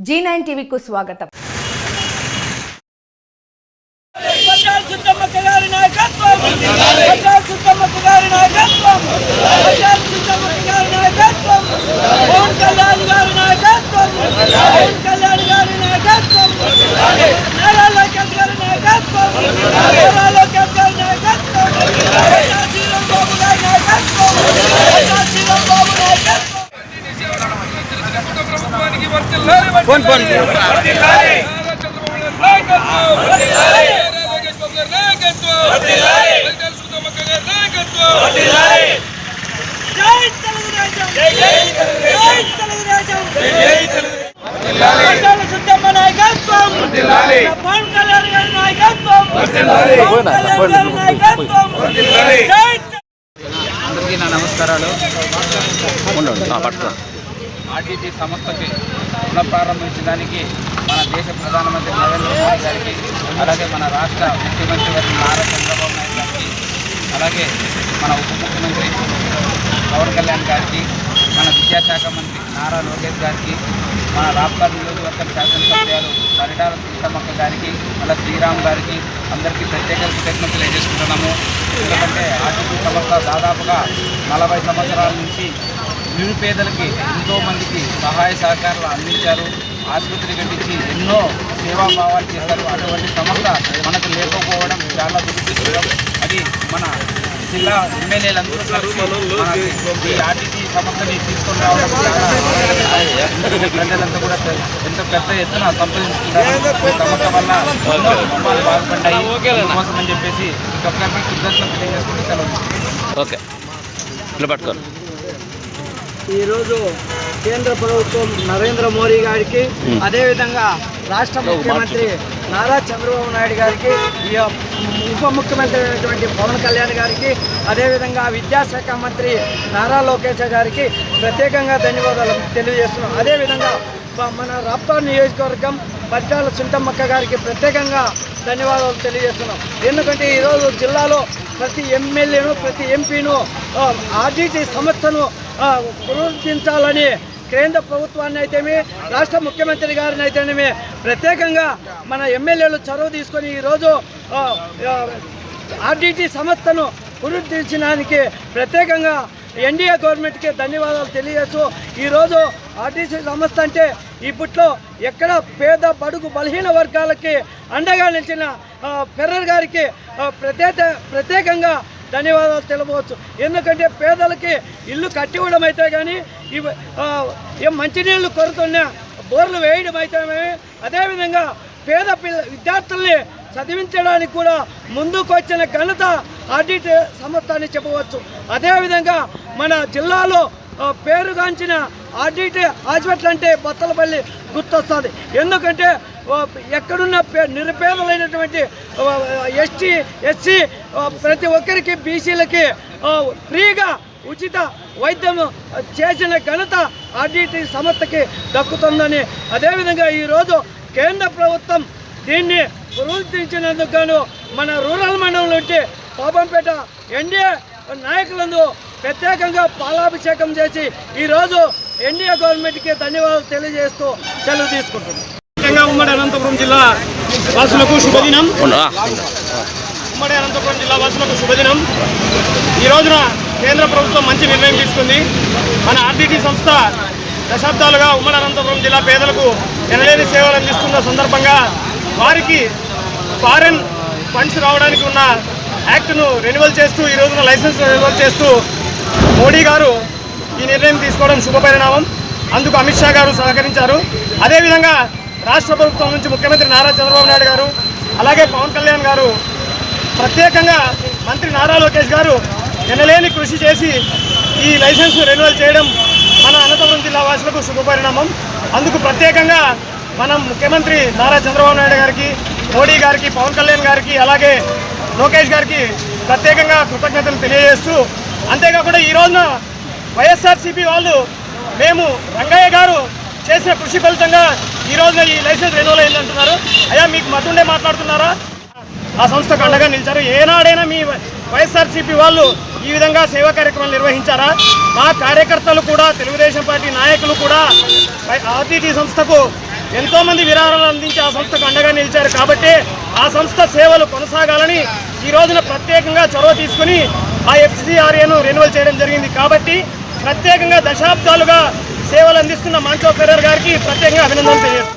G9 టీవీకు స్వాగతం. అందరికీ నా నమస్కారాలు. ఆర్టీటీ సంస్థకి పునఃప్రారంభించడానికి మన దేశ ప్రధానమంత్రి నరేంద్ర మోడీ గారికి, అలాగే మన రాష్ట్ర ముఖ్యమంత్రి గారి నారా చంద్రబాబు నాయుడు గారికి, అలాగే మన ఉప ముఖ్యమంత్రి పవన్ కళ్యాణ్ గారికి, మన విద్యాశాఖ మంత్రి నారా లోకేష్ గారికి, మన రాప్తార్ నియోజకవర్గం శాసనసభ్యులు పరిటాల సునీతమ్మ గారికి, మళ్ళీ శ్రీరామ్ గారికి అందరికీ ప్రత్యేక కృతజ్ఞతలు తెలియజేసుకుంటున్నాము. ఎందుకంటే ఆర్టీటీ సంస్థ దాదాపుగా 40 సంవత్సరాల నుంచి నిరుపేదలకి ఎంతోమందికి సహాయ సహకారాలు అందించారు. ఆసుపత్రి కట్టించి ఎన్నో సేవాభావాలు చేశారు. అటువంటి సంస్థ మనకు లేకపోవడం చాలా దుఃఖిస్తున్నాం. అది మన జిల్లా ఎమ్మెల్యేలందరూ కలిసి ఈ ఆర్టీటీ సంస్థని తీసుకొని రావడం ప్రజలంతా కూడా ఎంతో పెద్ద ఎత్తున సంప్రదించుకుంటారు. ఈ సంస్థ వల్ల ఎన్నో కుటుంబాలు బాగుపడ్డాయి కోసం అని చెప్పేసి ఒక్కరికి కృతజ్ఞతలు తెలియజేసుకుంటే సెలవు. ఓకే, ఇలా పట్టుకోండి. ఈరోజు కేంద్ర ప్రభుత్వం నరేంద్ర మోడీ గారికి, అదేవిధంగా రాష్ట్ర ముఖ్యమంత్రి నారా చంద్రబాబు నాయుడు గారికి, ఉప ముఖ్యమంత్రి అయినటువంటి పవన్ కళ్యాణ్ గారికి, అదేవిధంగా విద్యాశాఖ మంత్రి నారా లోకేష్ గారికి ప్రత్యేకంగా ధన్యవాదాలు తెలియజేస్తున్నాం. అదేవిధంగా మన రాప్తార్ నియోజకవర్గం పరిటాల సునీతమ్మ గారికి ప్రత్యేకంగా ధన్యవాదాలు తెలియజేస్తున్నాం. ఎందుకంటే ఈరోజు జిల్లాలో ప్రతి ఎమ్మెల్యేను, ప్రతి ఎంపీను ఆర్టీటీ సంస్థను పునరుద్ధరించాలని కేంద్ర ప్రభుత్వాన్ని అయితేమి, రాష్ట్ర ముఖ్యమంత్రి గారిని అయితేనేమి ప్రత్యేకంగా మన ఎమ్మెల్యేలు చొరవ తీసుకొని ఈరోజు ఆర్టీటీ సంస్థను పునరుద్ధరించడానికి ప్రత్యేకంగా ఎన్డీఏ గవర్నమెంట్కి ధన్యవాదాలు తెలియజేస్తూ, ఈరోజు ఆర్టీసీ సంస్థ అంటే ఇప్పట్లో ఎక్కడ పేద బడుగు బలహీన వర్గాలకి అండగా నిలిచిన ఫెర్రర్ గారికి ప్రత్యేకంగా ధన్యవాదాలు తెలపవచ్చు. ఎందుకంటే పేదలకి ఇల్లు కట్టివ్వడం అయితే కానీ మంచినీళ్ళు కొరతున్న బోర్లు వేయడం అయితే, అదేవిధంగా పేద విద్యార్థుల్ని చదివించడానికి కూడా ముందుకు వచ్చిన ఘనత ఆర్టీటీ సంస్థ అని చెప్పవచ్చు. అదేవిధంగా మన జిల్లాలో పేరుగాంచిన ఆర్టీటీ హాస్పిటల్ అంటే బత్తలపల్లి గుర్తొస్తుంది. ఎందుకంటే ఎక్కడున్న నిరుపేదలైనటువంటి ఎస్టీ, ఎస్సీ ప్రతి ఒక్కరికి, బీసీలకి ఫ్రీగా ఉచిత వైద్యం చేసిన ఘనత ఆర్టీటీ సంస్థకి దక్కుతుందని, అదేవిధంగా ఈరోజు కేంద్ర ప్రభుత్వం దీన్ని పునరుద్ధరించినందుకు గాను మన రూరల్ మండలం నుండి పాపంపేట ఎన్డీఏ నాయకులందు ప్రత్యేకంగా పాలాభిషేకం చేసి ఈరోజు ఎన్డీఏ గవర్నమెంట్కి ధన్యవాదాలు తెలియజేస్తూ సెలవు తీసుకుంటున్నాం. ఉమ్మడి అనంతపురం జిల్లా వాసులకు శుభదినం. ఉమ్మడి అనంతపురం జిల్లా వాసులకు శుభదినం. ఈ రోజున కేంద్ర ప్రభుత్వం మంచి నిర్ణయం తీసుకుంది. మన ఆర్టీటీ సంస్థ దశాబ్దాలుగా ఉమ్మడి అనంతపురం జిల్లా పేదలకు ఎనలేని సేవలు అందిస్తున్న సందర్భంగా వారికి ఫారెన్ ఫండ్స్ రావడానికి ఉన్న యాక్ట్ను రెన్యువల్ చేస్తూ, ఈ రోజున లైసెన్స్ రెన్యువల్ చేస్తూ మోడీ గారు ఈ నిర్ణయం తీసుకోవడం శుభపరిణామం. అందుకు అమిత్ షా గారు సహకరించారు. అదేవిధంగా రాష్ట్ర ప్రభుత్వం నుంచి ముఖ్యమంత్రి నారా చంద్రబాబు నాయుడు గారు, అలాగే పవన్ కళ్యాణ్ గారు, ప్రత్యేకంగా మంత్రి నారా లోకేష్ గారు ఎనలేని కృషి చేసి ఈ లైసెన్స్ రెన్యువల్ చేయడం మన అనంతపురం జిల్లా వాసులకు శుభపరిణామం. అందుకు ప్రత్యేకంగా మనం ముఖ్యమంత్రి నారా చంద్రబాబు నాయుడు గారికి, మోడీ గారికి, పవన్ కళ్యాణ్ గారికి, అలాగే లోకేష్ గారికి ప్రత్యేకంగా కృతజ్ఞతలు తెలియజేస్తూ, అంతేకాకుండా ఈ రోజున వైఎస్ఆర్సీపీ వాళ్ళు మేము రంగయ్య గారు చేసిన కృషి ఫలితంగా ఈ రోజున ఈ లైసెన్స్ రెన్యువల్ అయిందంటున్నారు. అయ్యా, మీకు మతుండే మాట్లాడుతున్నారా? ఆ సంస్థకు అండగా నిలిచారు. ఏనాడైనా మీ వైఎస్ఆర్సీపీ వాళ్ళు ఈ విధంగా సేవా కార్యక్రమాలు నిర్వహించారా? మా కార్యకర్తలు కూడా, తెలుగుదేశం పార్టీ నాయకులు కూడా ఆర్టీటీ సంస్థకు ఎంతోమంది విరాళాలు అందించి ఆ సంస్థకు అండగా నిలిచారు. కాబట్టి ఆ సంస్థ సేవలు కొనసాగాలని ఈ రోజున ప్రత్యేకంగా చొరవ తీసుకుని ఆ FCRAను రెన్యువల్ చేయడం జరిగింది. కాబట్టి ప్రత్యేకంగా దశాబ్దాలుగా సేవలు అందిస్తున్న మాంచో ఫెర్రర్ గారికి ప్రత్యేకంగా అభినందనలు తెలియజేస్తున్నాను.